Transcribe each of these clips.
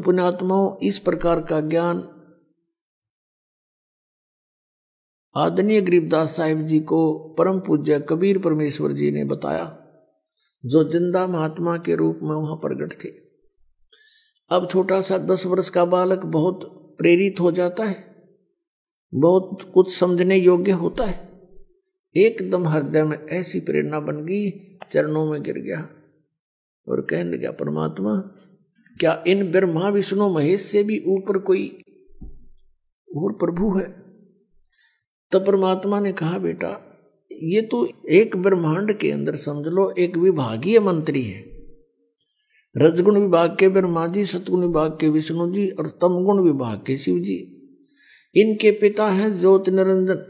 तो पुण्यात्माओं, इस प्रकार का ज्ञान आदरणीय गरीबदास साहिब जी को परम पूज्य कबीर परमेश्वर जी ने बताया, जो जिंदा महात्मा के रूप में वहां प्रकट थे। अब छोटा सा 10 वर्ष का बालक बहुत प्रेरित हो जाता है, बहुत कुछ समझने योग्य होता है। एकदम हृदय में ऐसी प्रेरणा बन गई, चरणों में गिर गया और कहने लगा, परमात्मा, क्या इन ब्रह्मा विष्णु महेश से भी ऊपर कोई और प्रभु है? तब परमात्मा ने कहा, बेटा, ये तो एक ब्रह्मांड के अंदर समझ लो एक विभागीय मंत्री है। रजगुण विभाग के ब्रह्मा जी, सतगुण विभाग के विष्णु जी और तमगुण विभाग के शिव जी। इनके पिता हैं ज्योति निरंजन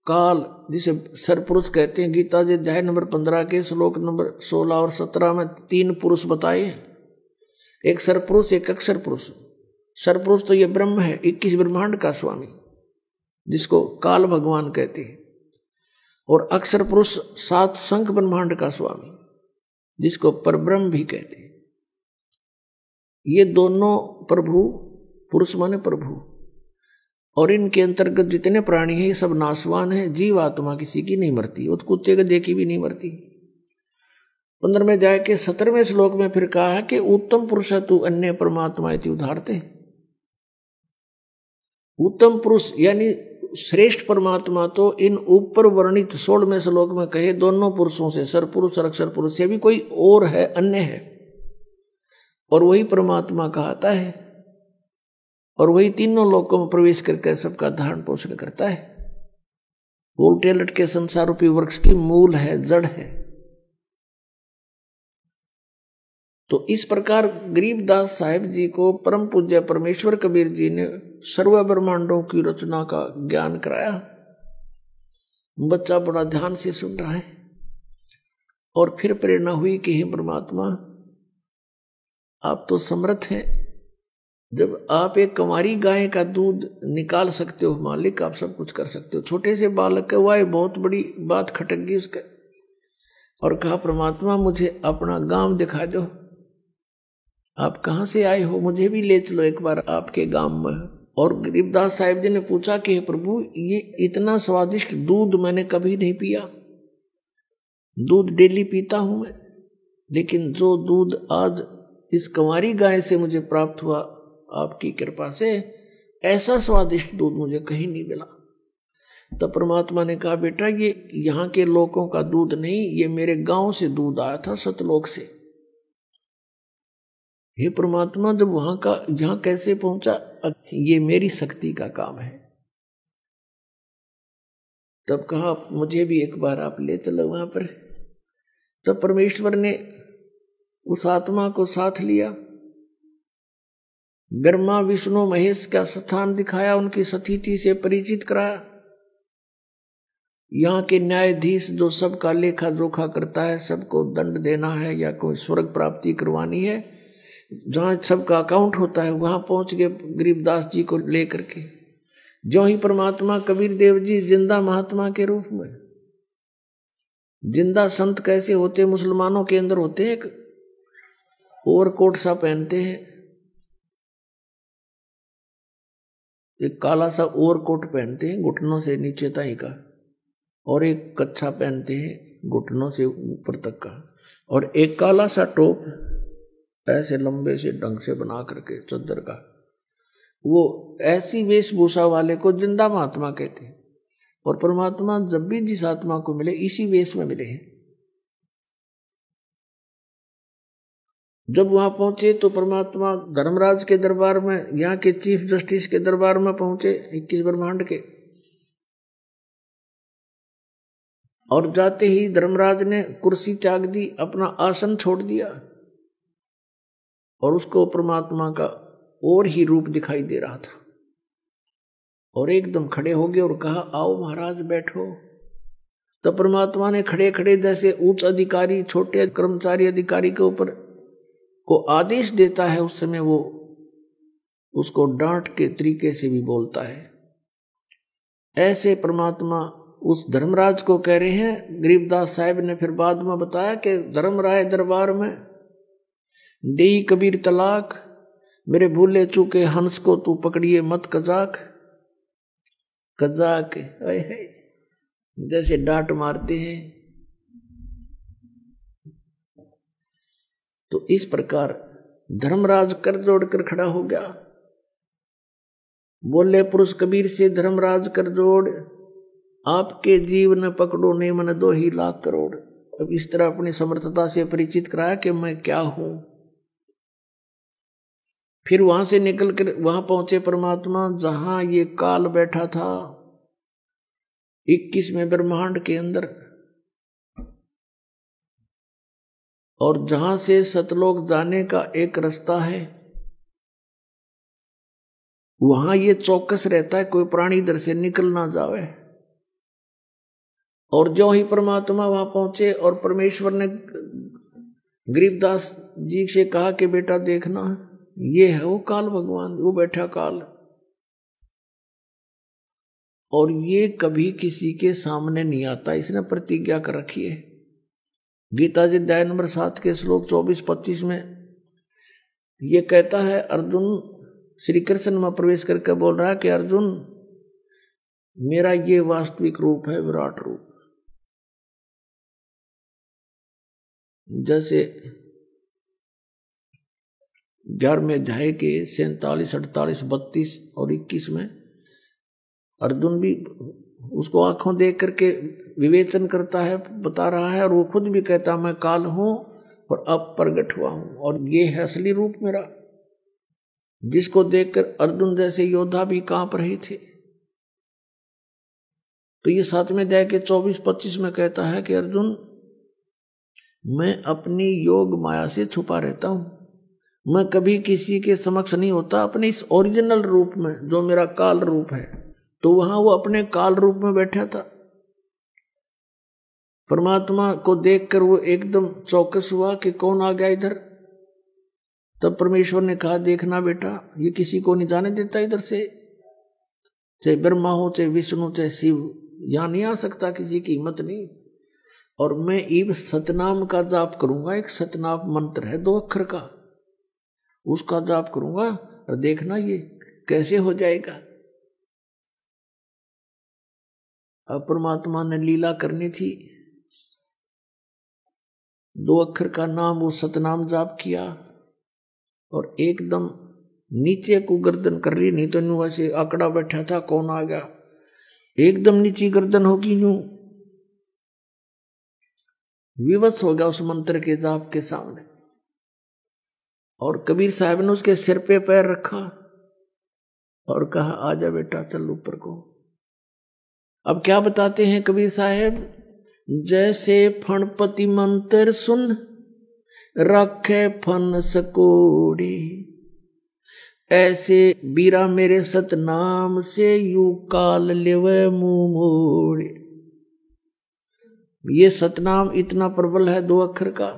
काल, जिसे सरपुरुष कहते हैं। गीता जी अध्याय नंबर 15 के श्लोक नंबर 16 और 17 में 3 पुरुष बताए हैं, एक सरपुरुष, एक अक्षर पुरुष। सरपुरुष तो ये ब्रह्म है, 21 ब्रह्मांड का स्वामी, जिसको काल भगवान कहते हैं। और अक्षर पुरुष 7 संख ब्रह्मांड का स्वामी, जिसको परब्रह्म भी कहते हैं। ये दोनों प्रभु, पुरुष माने प्रभु, और इनके अंतर्गत जितने प्राणी हैं ये सब नाशवान हैं। जीव आत्मा किसी की नहीं मरती, वो तो कुत्ते गधे की भी नहीं मरती। 15वें अध्याय के 17वें श्लोक में फिर कहा है कि उत्तम पुरुष तू अन्य परमात्मा इति उदाहरते। उत्तम पुरुष यानी श्रेष्ठ परमात्मा तो इन ऊपर वर्णित 16वें श्लोक में कहे दोनों पुरुषों से, सरपुरुष और अक्षर पुरुष से भी कोई और है, अन्य है, और वही परमात्मा कहता है, और वही तीनों लोकों में प्रवेश करके सबका धारण पोषण करता है। उल्टे लटके संसार रूपी वृक्ष की मूल है, जड़ है। तो इस प्रकार गरीबदास साहिब जी को परम पूज्य परमेश्वर कबीर जी ने सर्व ब्रह्मांडों की रचना का ज्ञान कराया। बच्चा बड़ा ध्यान से सुन रहा है, और फिर प्रेरणा हुई कि हे परमात्मा, आप तो समर्थ हैं। जब आप एक कंवारी गाय का दूध निकाल सकते हो मालिक, आप सब कुछ कर सकते हो। छोटे से बालक का हुआ, बहुत बड़ी बात खटक गई उसका, और कहा, परमात्मा, मुझे अपना गांव दिखा दो। आप कहाँ से आए हो, मुझे भी ले चलो एक बार आपके गांव में। और गरीबदास साहिब जी ने पूछा कि हे प्रभु, ये इतना स्वादिष्ट दूध मैंने कभी नहीं पिया। दूध डेली पीता हूं मैं, लेकिन जो दूध आज इस कंवारी गाय से मुझे प्राप्त हुआ आपकी कृपा से, ऐसा स्वादिष्ट दूध मुझे कहीं नहीं मिला। तब परमात्मा ने कहा, बेटा, ये यहाँ के लोगों का दूध नहीं, ये मेरे गांव से दूध आया था, सतलोक से। हे परमात्मा, जब वहां का यहां कैसे पहुंचा, ये मेरी शक्ति का काम है। तब कहा, मुझे भी एक बार आप ले चलो वहां पर। तब परमेश्वर ने उस आत्मा को साथ लिया, ब्रह्मा विष्णु महेश का स्थान दिखाया, उनकी सतीथि से परिचित कराया। यहाँ के न्यायाधीश जो सबका लेखा जोखा करता है, सबको दंड देना है या कोई स्वर्ग प्राप्ति करवानी है, जहाँ सबका अकाउंट होता है, वहां पहुंच गए गरीबदास जी को लेकर के। जो ही परमात्मा कबीर देव जी जिंदा महात्मा के रूप में, जिंदा संत कैसे होते मुसलमानों के अंदर होते हैं, एक ओवरकोट सा पहनते हैं, एक काला सा ओवरकोट पहनते हैं घुटनों से नीचे तक का, और एक कच्छा पहनते हैं घुटनों से ऊपर तक का, और एक काला सा टोप ऐसे लंबे से ढंग से बना करके चद्दर का। वो ऐसी वेशभूषा वाले को जिंदा महात्मा कहते हैं। और परमात्मा जब भी जिस आत्मा को मिले, इसी वेश में मिले हैं। जब वहां पहुंचे तो परमात्मा धर्मराज के दरबार में, यहाँ के चीफ जस्टिस के दरबार में पहुंचे, 21 ब्रह्मांड के। और जाते ही धर्मराज ने कुर्सी त्याग दी, अपना आसन छोड़ दिया, और उसको परमात्मा का और ही रूप दिखाई दे रहा था। और एकदम खड़े हो गए और कहा, आओ महाराज बैठो। तो परमात्मा ने खड़े खड़े, जैसे उच्च अधिकारी छोटे कर्मचारी अधिकारी के ऊपर को आदेश देता है, उस समय वो उसको डांट के तरीके से भी बोलता है। ऐसे परमात्मा उस धर्मराज को कह रहे हैं। गरीबदास साहिब ने फिर बाद में बताया कि धर्मराय दरबार में देई कबीर तलाक, मेरे भूले चूके हंस को तू पकड़िए मत कजाक कजाक, जैसे डांट मारते हैं। तो इस प्रकार धर्मराज कर जोड़कर खड़ा हो गया। बोले पुरुष कबीर से, धर्मराज कर जोड़, आपके जीव न पकड़ो ने मन 2 ही लाख करोड़। अब इस तरह अपनी समर्थता से परिचित कराया कि मैं क्या हूं। फिर वहां से निकल कर वहां पहुंचे परमात्मा जहां ये काल बैठा था 21वें ब्रह्मांड के अंदर, और जहां से सतलोक जाने का एक रास्ता है, वहां ये चौकस रहता है कोई प्राणी इधर से निकल ना जावे। और जो ही परमात्मा वहां पहुंचे और परमेश्वर ने गरीबदास जी से कहा कि बेटा देखना, ये है वो काल भगवान, वो बैठा काल, और ये कभी किसी के सामने नहीं आता, इसने प्रतिज्ञा कर रखी है। गीता जी अध्याय नंबर 7 के श्लोक 24-25 में ये कहता है, अर्जुन श्री कृष्ण में प्रवेश करके बोल रहा है कि अर्जुन मेरा ये वास्तविक रूप है, विराट रूप। जैसे 11वें अध्याय के 47, 48, 32 और 21 में अर्जुन भी उसको आंखों देख करके विवेचन करता है, बता रहा है, और वो खुद भी कहता मैं काल हूं और अब प्रगट हुआ हूं, और ये है असली रूप मेरा, जिसको देखकर अर्जुन जैसे योद्धा भी कांप रहे थे। तो ये 7वें अध्याय के 24-25 में कहता है कि अर्जुन मैं अपनी योग माया से छुपा रहता हूं, मैं कभी किसी के समक्ष नहीं होता अपने इस ओरिजिनल रूप में जो मेरा काल रूप है। तो वहां वो अपने काल रूप में बैठा था। परमात्मा को देखकर वो एकदम चौकस हुआ कि कौन आ गया इधर। तब परमेश्वर ने कहा देखना बेटा, ये किसी को नहीं जाने देता इधर से, चाहे ब्रह्मा हो, चाहे विष्णु, चाहे शिव, यहां नहीं आ सकता, किसी की हिम्मत नहीं। और मैं ईब सतनाम का जाप करूंगा, एक सतनाम मंत्र है 2 अक्षर का, उसका जाप करूंगा और देखना ये कैसे हो जाएगा। अब परमात्मा ने लीला करनी थी, 2 अक्षर का नाम वो सतनाम जाप किया और एकदम नीचे को गर्दन कर ली, नहीं तो यूं ऐसे आंकड़ा बैठा था, कौन आ गया, एकदम नीची गर्दन होगी, यूं विवश हो गया उस मंत्र के जाप के सामने। और कबीर साहब ने उसके सिर पे पैर रखा और कहा आजा बेटा चल ऊपर को। अब क्या बताते हैं कबीर साहब, जैसे फणपति मंत्र सुन रखे फन सकोड़ी, ऐसे बीरा मेरे सतनाम से यू काल लेवे मुंह मोड़े। ये सतनाम इतना प्रबल है 2 अक्षर का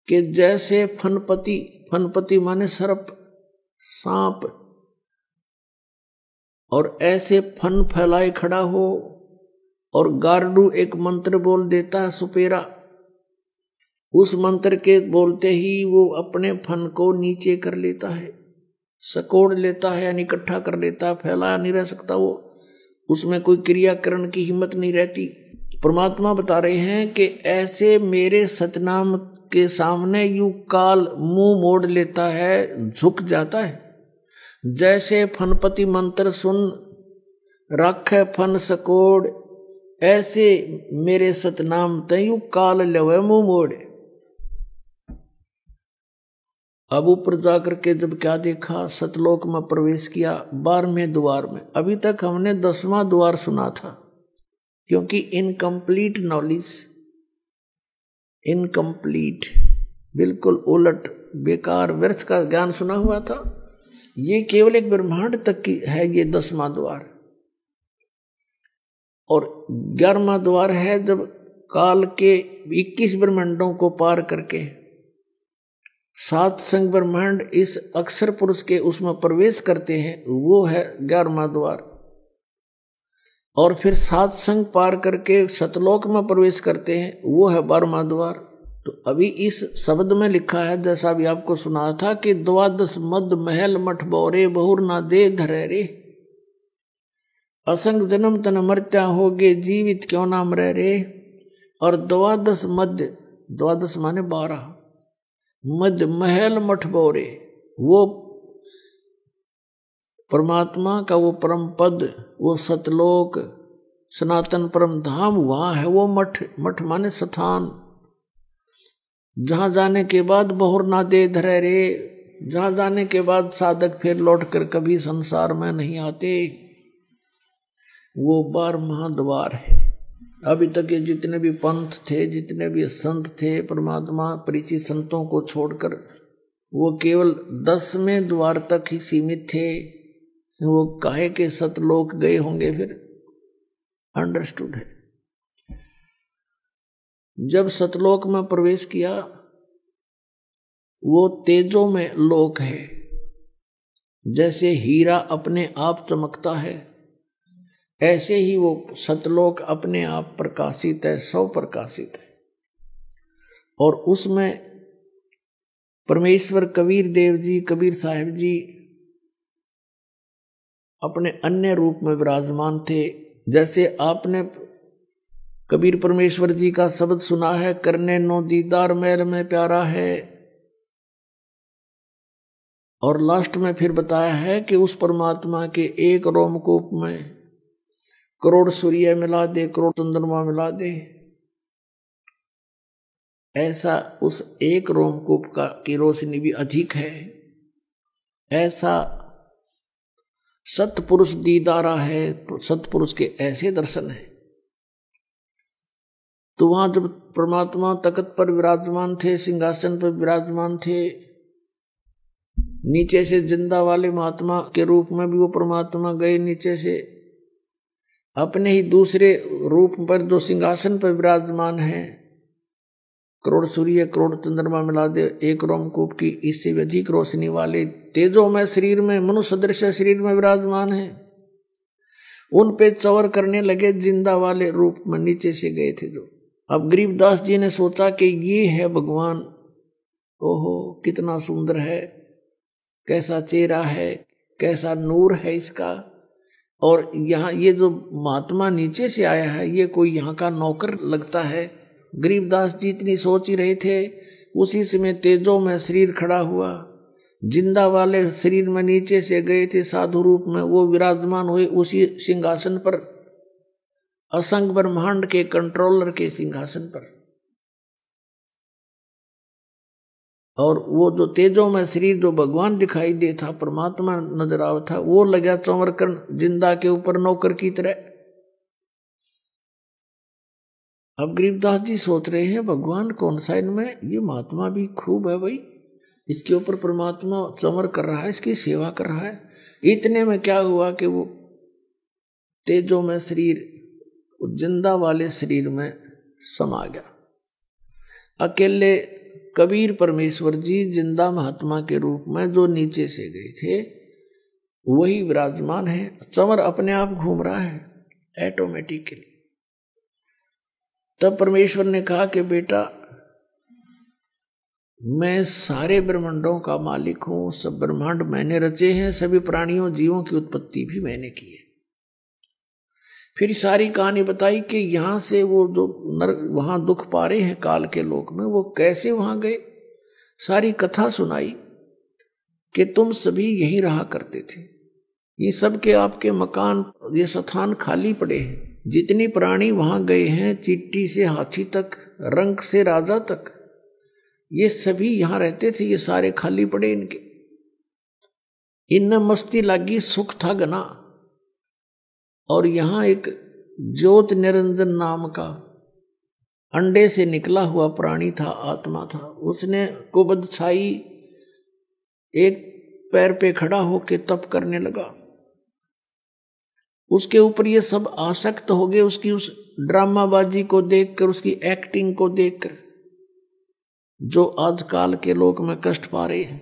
कि जैसे फनपति, फनपति माने सर्प, सांप, और ऐसे फन फैलाए खड़ा हो और गारडू एक मंत्र बोल देता है सुपेरा, उस मंत्र के बोलते ही वो अपने फन को नीचे कर लेता है, सकोड़ लेता है, यानी इकट्ठा कर लेता है, फैलाया नहीं रह सकता वो, उसमें कोई क्रियाकरण की हिम्मत नहीं रहती। परमात्मा बता रहे हैं कि ऐसे मेरे सतनाम के सामने यूं काल मुंह मोड़ लेता है, झुक जाता है। जैसे फनपति मंत्र सुन राखे फन सकोड़, ऐसे मेरे सतनाम तयू काल लवे मुंह मोड़े। अब ऊपर जाकर के जब क्या देखा, सतलोक में प्रवेश किया 12वें द्वार में। अभी तक हमने 10वां द्वार सुना था, क्योंकि इनकम्प्लीट नॉलेज, इनकम्प्लीट, बिल्कुल उलट बेकार व्यर्थ का ज्ञान सुना हुआ था। ये केवल एक ब्रह्मांड तक की है ये 10वां द्वार, और 11वां द्वार है जब काल के 21 ब्रह्मांडों को पार करके 7 संग ब्रह्मांड इस अक्षर पुरुष के उसमें प्रवेश करते हैं, वो है 11वां द्वार। और फिर 7 संग पार करके सतलोक में प्रवेश करते हैं, वो है 12वां द्वार। तो अभी इस शब्द में लिखा है, जैसा भी आपको सुना था, कि 12 मद महल मठ बोरे बहुर ना दे धरे रे, असंग जन्म तन मरत्या होगे जीवित क्यों ना मरे रे। और 12 मध्य, 12 माने 12, मध्य महल मठ बोरे, वो परमात्मा का वो परम पद, वो सतलोक सनातन परम धाम वहां है वो मठ। मठ माने स्थान, जहां जाने के बाद बहुर ना दे धरे रे, जहां जाने के बाद साधक फिर लौट कर कभी संसार में नहीं आते, वो 12 महाद्वार है। अभी तक ये जितने भी पंथ थे, जितने भी संत थे, परमात्मा परिचित संतों को छोड़कर वो केवल 10वें द्वार तक ही सीमित थे। वो काहे के सतलोक गए होंगे फिर, अंडरस्टूड है। जब सतलोक में प्रवेश किया, वो तेजों में लोक है। जैसे हीरा अपने आप चमकता है, ऐसे ही वो सतलोक अपने आप प्रकाशित है, स्वप्रकाशित है। और उसमें परमेश्वर कबीर देव जी, कबीर साहिब जी अपने अन्य रूप में विराजमान थे। जैसे आपने कबीर परमेश्वर जी का शब्द सुना है, करने नो दीदार मैल में प्यारा है। और लास्ट में फिर बताया है कि उस परमात्मा के एक रोमकूप में करोड़ सूर्य मिला दे, करोड़ चंद्रमा मिला दे। ऐसा उस एक रोमकूप का की रोशनी भी अधिक है। ऐसा सतपुरुष दीदारा है, सतपुरुष के ऐसे दर्शन है। तो वहां जब परमात्मा तख्त पर विराजमान थे, सिंहासन पर विराजमान थे, नीचे से जिंदा वाले महात्मा के रूप में भी वो परमात्मा गए, नीचे से अपने ही दूसरे रूप पर जो सिंहासन पर विराजमान है, करोड़ सूर्य करोड़ चंद्रमा मिला दे एक रोमकूप की इससे भी अधिक रोशनी वाले तेजों में शरीर में, मनुष्य सदृश शरीर में विराजमान है। उन पे चवर करने लगे, जिंदा वाले रूप में नीचे से गए थे जो। अब गरीबदास जी ने सोचा कि ये है भगवान, ओहो कितना सुंदर है, कैसा चेहरा है, कैसा नूर है इसका। और यहाँ ये जो महात्मा नीचे से आया है, ये कोई यहाँ का नौकर लगता है। गरीबदास जी इतनी सोच ही रहे थे, उसी समय तेजों में शरीर खड़ा हुआ, जिंदा वाले शरीर में नीचे से गए थे साधु रूप में, वो विराजमान हुए उसी सिंहासन पर, असंग ब्रह्मांड के कंट्रोलर के सिंहासन पर। और वो जो तेजों में शरीर जो भगवान दिखाई दे था, परमात्मा नजर आवा था, वो लगा चंवर कर जिंदा के ऊपर नौकर की तरह। अब गरीबदास जी सोच रहे हैं भगवान कौन सा इनमें, ये महात्मा भी खूब है भाई, इसके ऊपर परमात्मा चंवर कर रहा है, इसकी सेवा कर रहा है। इतने में क्या हुआ कि वो तेजों में शरीर जिंदा वाले शरीर में समा गया। अकेले कबीर परमेश्वर जी जिंदा महात्मा के रूप में जो नीचे से गए थे वही विराजमान है, चंवर अपने आप घूम रहा है ऑटोमेटिकली। तब परमेश्वर ने कहा कि बेटा मैं सारे ब्रह्मांडों का मालिक हूं, सब ब्रह्मांड मैंने रचे हैं, सभी प्राणियों जीवों की उत्पत्ति भी मैंने की है। फिर सारी कहानी बताई कि यहां से वो जो वहां दुख पा रहे हैं काल के लोक में, वो कैसे वहां गए। सारी कथा सुनाई कि तुम सभी यहीं रहा करते थे, ये सब के आपके मकान, ये स्थान खाली पड़े हैं। जितनी प्राणी वहां गए हैं, चींटी से हाथी तक, रंक से राजा तक, ये सभी यहां रहते थे, ये सारे खाली पड़े इनके। इनमें मस्ती लगी, सुख था घना। और यहां एक ज्योत निरंजन नाम का अंडे से निकला हुआ प्राणी था, आत्मा था, उसने कुबद छाई, एक पैर पे खड़ा होके तप करने लगा। उसके ऊपर ये सब आसक्त हो गए, उसकी उस ड्रामाबाजी को देखकर, उसकी एक्टिंग को देखकर, जो आजकल के लोग में कष्ट पा रहे हैं।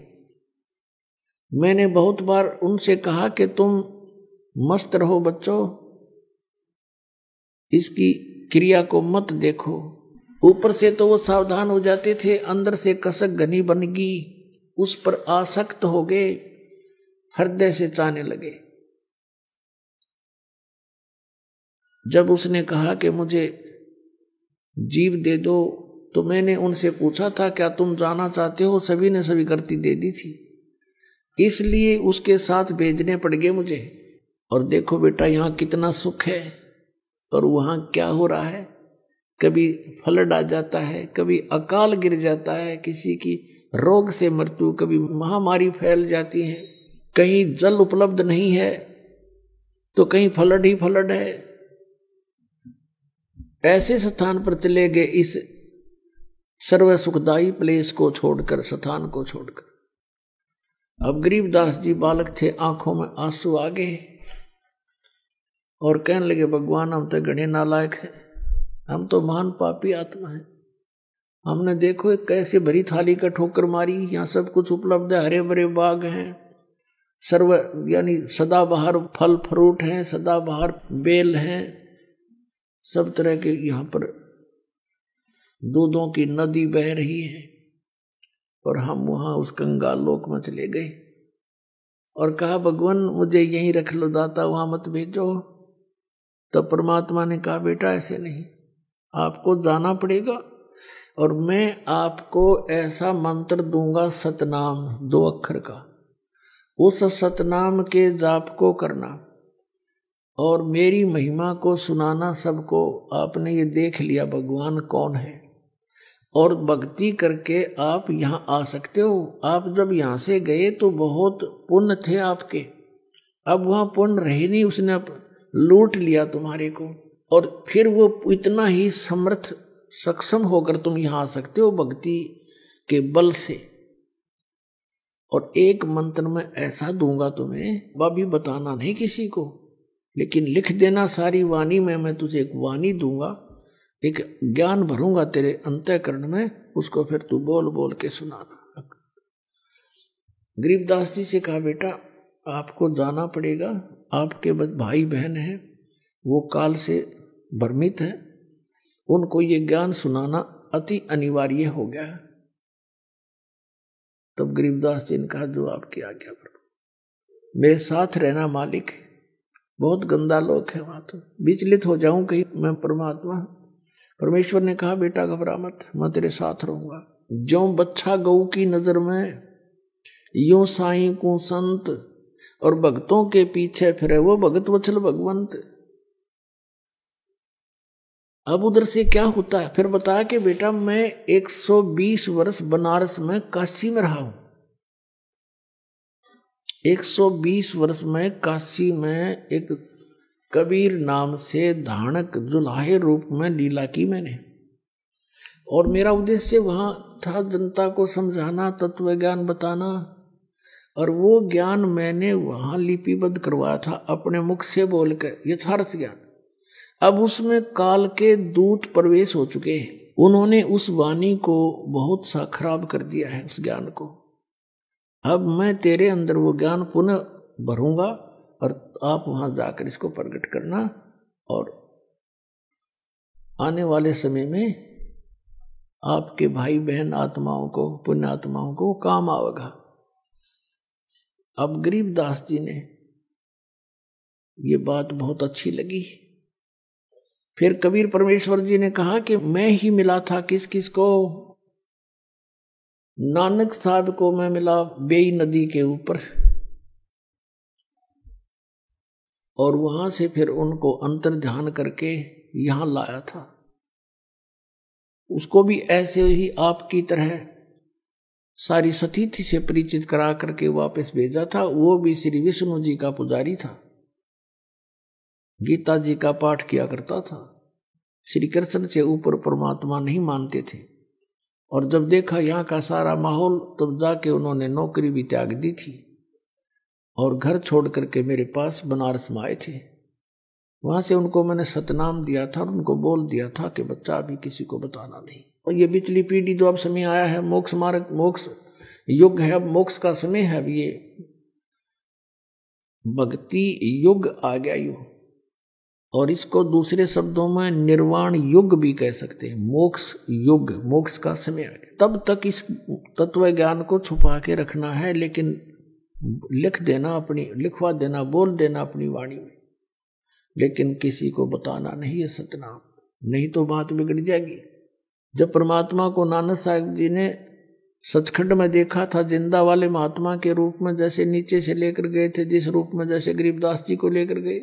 मैंने बहुत बार उनसे कहा कि तुम मस्त रहो बच्चों, इसकी क्रिया को मत देखो, ऊपर से तो वो सावधान हो जाते थे, अंदर से कसक घनी बन गई, उस पर आसक्त हो गए, हृदय से चाहने लगे। जब उसने कहा कि मुझे जीव दे दो, तो मैंने उनसे पूछा था क्या तुम जाना चाहते हो, सभी ने स्वीकृति दे दी थी, इसलिए उसके साथ भेजने पड़ गए मुझे। और देखो बेटा यहाँ कितना सुख है, और वहाँ क्या हो रहा है, कभी फ्लड आ जाता है, कभी अकाल गिर जाता है, किसी की रोग से मृत्यु, कभी महामारी फैल जाती है, कहीं जल उपलब्ध नहीं है तो कहीं फ्लड ही फ्लड है। ऐसे स्थान पर चले गए, इस सर्व सुखदायी प्लेस को छोड़कर, स्थान को छोड़कर। अब गरीबदास जी बालक थे, आंखों में आंसू आ गए और कहने लगे भगवान हम तो घने नालायक हैं, हम तो महान पापी आत्मा हैं, हमने देखो एक कैसे भरी थाली का ठोकर मारी, यहाँ सब कुछ उपलब्ध है, हरे भरे बाग हैं, सर्व यानी सदाबहार फल फ्रूट हैं, सदाबहार बेल हैं, सब तरह के यहाँ पर दूधों की नदी बह रही है, और हम वहाँ उस कंगाल लोक में चले गए और कहा भगवान मुझे यहीं रख लो दाता, वहाँ मत भेजो। तो परमात्मा ने कहा बेटा ऐसे नहीं, आपको जाना पड़ेगा, और मैं आपको ऐसा मंत्र दूंगा सतनाम 2 अक्षर का, उस सतनाम के जाप को करना और मेरी महिमा को सुनाना सबको। आपने ये देख लिया भगवान कौन है, और भक्ति करके आप यहाँ आ सकते हो। आप जब यहाँ से गए तो बहुत पुण्य थे आपके, अब वहाँ पुण्य रहे नहीं, उसने लूट लिया तुम्हारे को, और फिर वो इतना ही समर्थ सक्षम होकर तुम यहाँ आ सकते हो भक्ति के बल से। और एक मंत्र में ऐसा दूंगा तुम्हें, वह भी बताना नहीं किसी को, लेकिन लिख देना सारी वाणी में, मैं तुझे एक वाणी दूंगा, एक ज्ञान भरूंगा तेरे अंतःकरण में, उसको फिर तू बोल बोल के सुनाना। गरीबदास जी से कहा बेटा आपको जाना पड़ेगा, आपके भाई बहन हैं, वो काल से भ्रमित है, उनको ये ज्ञान सुनाना अति अनिवार्य हो गया है। तब गरीबदास जी ने कहा जो आपकी आज्ञा पर, मेरे साथ रहना मालिक, बहुत गंदा लोक है वहां, तो विचलित हो जाऊं कहीं मैं परमात्मा। परमेश्वर ने कहा बेटा घबरा मत, मैं तेरे साथ रहूंगा। ज्यों बच्छा गऊ की नजर में, यूं साईं को संत, और भक्तों के पीछे फिरे वो भगत वत्सल भगवंत। अब उधर से क्या होता है फिर बताया कि बेटा मैं 120 वर्ष बनारस में काशी में रहा हूं, 120 वर्ष में काशी में एक कबीर नाम से धानक जुलाहे रूप में लीला की मैंने, और मेरा उद्देश्य वहां था जनता को समझाना, तत्व ज्ञान बताना, और वो ज्ञान मैंने वहां लिपिबद्ध करवाया था अपने मुख से बोलकर, यथार्थ ज्ञान। अब उसमें काल के दूत प्रवेश हो चुके हैं, उन्होंने उस वाणी को बहुत सा खराब कर दिया है, उस ज्ञान को। अब मैं तेरे अंदर वो ज्ञान पुनः भरूंगा, और आप वहां जाकर इसको प्रकट करना, और आने वाले समय में आपके भाई बहन आत्माओं को, पुण्य आत्माओं को काम आवेगा। अब गरीबदास जी ने ये बात बहुत अच्छी लगी। फिर कबीर परमेश्वर जी ने कहा कि मैं ही मिला था किस किस को, नानक साहब को मैं मिला बेई नदी के ऊपर, और वहां से फिर उनको अंतर ध्यान करके यहां लाया था। उसको भी ऐसे ही आपकी तरह सारी सतीथि से परिचित करा करके वापस भेजा था। वो भी श्री विष्णु जी का पुजारी था, गीता जी का पाठ किया करता था, श्री कृष्ण से ऊपर परमात्मा नहीं मानते थे। और जब देखा यहाँ का सारा माहौल, तब जाके उन्होंने नौकरी भी त्याग दी थी और घर छोड़ करके मेरे पास बनारस में आए थे। वहां से उनको मैंने सतनाम दिया था और उनको बोल दिया था कि बच्चा अभी किसी को बताना नहीं। और ये पिछली पीढ़ी जो अब समय आया है, मोक्ष मार्ग, मोक्ष युग है, अब मोक्ष का समय है, अब ये भक्ति युग आ गया। और इसको दूसरे शब्दों में निर्वाण युग भी कह सकते हैं, मोक्ष युग, मोक्ष का समय आ गया। तब तक इस तत्व ज्ञान को छुपा के रखना है, लेकिन लिख देना, अपनी लिखवा देना, बोल देना अपनी वाणी में, लेकिन किसी को बताना नहीं है सतनाम, नहीं तो बात बिगड़ जाएगी। जब परमात्मा को नानक साहब जी ने सचखंड में देखा था, जिंदा वाले महात्मा के रूप में, जैसे नीचे से लेकर गए थे जिस रूप में, जैसे गरीबदास जी को लेकर गए,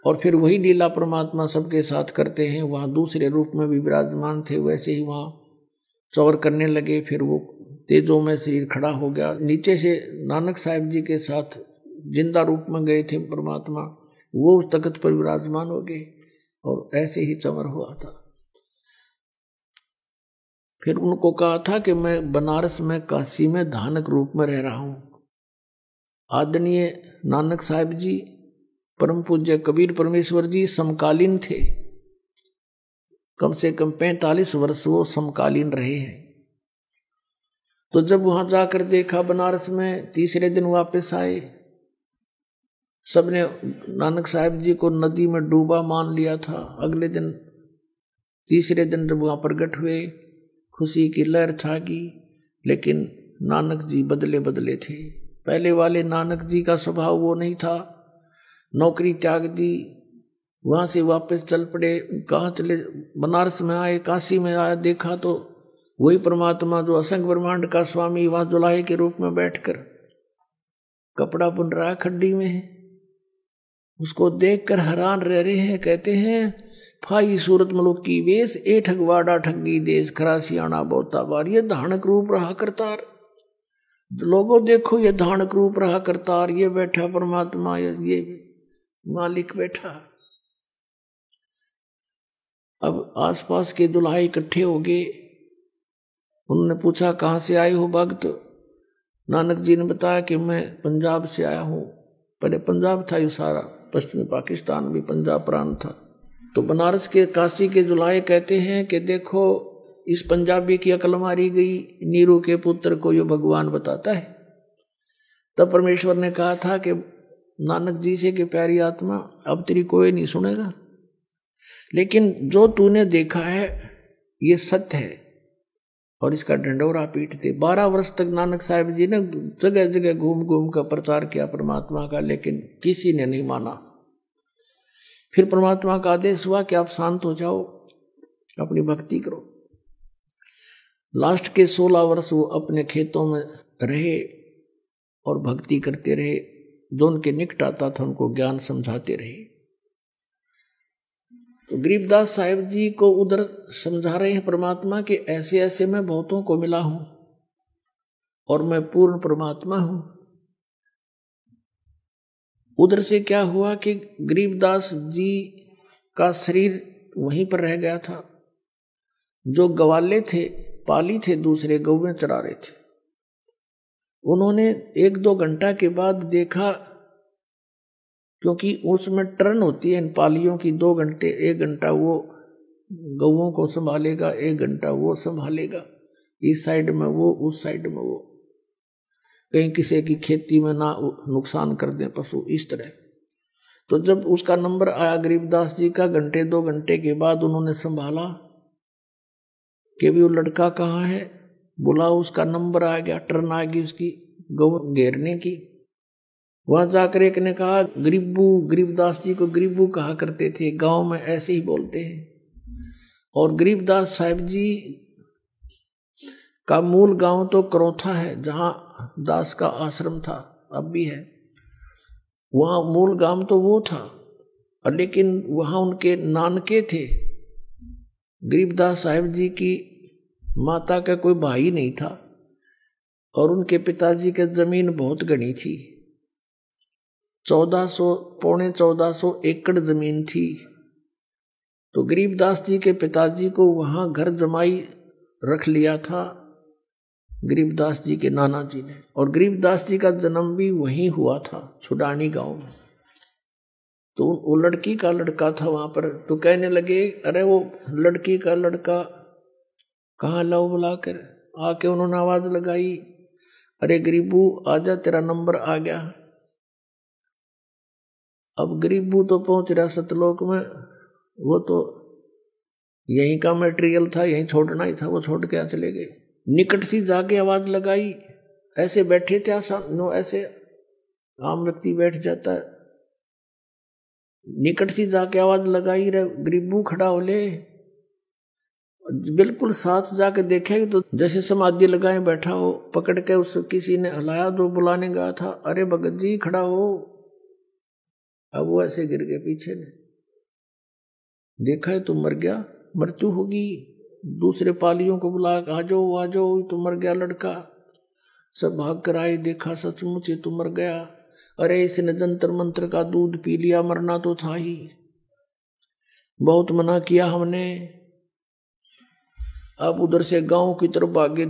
और फिर वही लीला परमात्मा सबके साथ करते हैं, वहां दूसरे रूप में भी विराजमान थे, वैसे ही वहां चौर करने लगे। फिर वो तेजों में शरीर खड़ा हो गया, नीचे से नानक साहब जी के साथ जिंदा रूप में गए थे परमात्मा, वो उस तख्त पर विराजमान हो गए और ऐसे ही चमर हुआ था। फिर उनको कहा था कि मैं बनारस में, काशी में धानक रूप में रह रहा हूं। आदरणीय नानक साहब जी, परम पूज्य कबीर परमेश्वर जी समकालीन थे, कम से कम 45 वर्ष वो समकालीन रहे हैं। तो जब वहां जाकर देखा बनारस में, तीसरे दिन वापस आए, सबने नानक साहब जी को नदी में डूबा मान लिया था। अगले दिन, तीसरे दिन जब वहां प्रकट हुए, खुशी की लहर छा गई, लेकिन नानक जी बदले बदले थे। पहले वाले नानक जी का स्वभाव वो नहीं था। नौकरी त्याग दी, वहां से वापस चल पड़े। कहाँ चले? बनारस में आए, काशी में आया, देखा तो वही परमात्मा जो असंख्य ब्रह्मांड का स्वामी वहां जुलाहे के रूप में बैठकर कपड़ा बुन रहा है, खड्डी में है। उसको देखकर हैरान रह रहे हैं, कहते हैं फाई सूरत मलुक की वेश, ए ठगवाड़ा ठगी देश, खरासियाना बोता बार। ये धानक रूप रहा करतार, लोगों देखो ये धानक रूप रहा करतार, ये बैठा परमात्मा, ये मालिक बैठा। अब आसपास के दुल्हा इकट्ठे हो गए। उन्होंने पूछा कहाँ से आए हो भक्त? नानक जी ने बताया कि मैं पंजाब से आया हूँ। पहले पंजाब था ये सारा, पश्चिमी पाकिस्तान भी पंजाब प्रांत था। तो बनारस के, काशी के जुलाहे कहते हैं कि देखो इस पंजाबी की अकल मारी गई, नीरू के पुत्र को ये भगवान बताता है। तब परमेश्वर ने कहा था कि नानक जी से कि प्यारी आत्मा, अब तेरी कोई नहीं सुनेगा, लेकिन जो तूने देखा है ये सत्य है, और इसका ढंडोरा पीटते। 12 वर्ष तक नानक साहब जी ने जगह जगह घूम घूम कर प्रचार किया परमात्मा का, लेकिन किसी ने नहीं माना। फिर परमात्मा का आदेश हुआ कि आप शांत हो जाओ, अपनी भक्ति करो। लास्ट के 16 वर्ष वो अपने खेतों में रहे और भक्ति करते रहे। जो उनके निकट आता था उनको ज्ञान समझाते रहे। तो गरीबदास साहिब जी को उधर समझा रहे हैं परमात्मा के ऐसे ऐसे मैं बहुतों को मिला हूं और मैं पूर्ण परमात्मा हूं। उधर से क्या हुआ कि गरीबदास जी का शरीर वहीं पर रह गया था। जो गवाले थे, पाली थे, दूसरे गौवें चरा रहे थे, उन्होंने 1-2 घंटा के बाद देखा, क्योंकि उसमें टर्न होती है इन पालियों की, 2 घंटे, 1 घंटा वो गौओं को संभालेगा, 1 घंटा वो संभालेगा, इस साइड में वो, उस साइड में वो, कहीं किसी की खेती में ना नुकसान कर दें पशु, इस तरह। तो जब उसका नंबर आया गरीबदास जी का, 1-2 घंटे के बाद उन्होंने संभाला कि भी वो लड़का कहाँ है, बुला, उसका नंबर आ गया, टर्न आ गई उसकी गौ घेरने की। वहां जाकर एक ने कहा गरीबू, गरीबदास जी को गरीबू कहा करते थे, गांव में ऐसे ही बोलते हैं। और गरीबदास साहिब जी का मूल गांव तो करौथा है, जहां दास का आश्रम था, अब भी है। वहां मूल गांव तो वो था, लेकिन वहां उनके नानके थे। गरीबदास साहिब जी की माता का कोई भाई नहीं था और उनके पिताजी की जमीन बहुत घनी थी, 1400, पौने 1400 एकड़ जमीन थी। तो गरीबदास जी के पिताजी को वहां घर जमाई रख लिया था गरीबदास जी के नाना जी ने। और गरीबदास जी का जन्म भी वहीं हुआ था, छुडानी गांव में। तो वो लड़की का लड़का था वहां पर। तो कहने लगे अरे वो लड़की का लड़का कहाँ लाओ, बुलाकर आके उन्होंने आवाज लगाई, अरे गरीबू आजा, तेरा नंबर आ गया। अब गरीबू तो पहुंच रहा सतलोक में, वो तो यहीं का मटेरियल था, यहीं छोड़ना ही था, वो छोड़ के चले गए। निकट सी जाके आवाज लगाई, ऐसे बैठे थे ऐसे आम व्यक्ति बैठ जाता है, निकट सी जाके आवाज लगाई, रे गरीबू खड़ा हो ले। बिल्कुल साथ जाके देखेंगे तो जैसे समाधि लगाए बैठा हो, पकड़ के उस किसी ने हलाया, जो बुलाने गया था, अरे भगत जी खड़ा हो। अब वो ऐसे गिर गए पीछे ने, देखा है तो मर गया, मृत्यु होगी। दूसरे पालियों को बुला, आ जाओ आ जाओ, तो मर गया लड़का। सब भाग कर आए, देखा सचमुच ये तो मर गया। अरे इसने जंतर मंत्र का दूध पी लिया, मरना तो था ही, बहुत मना किया हमने। अब उधर से गांव की तरफ भागे।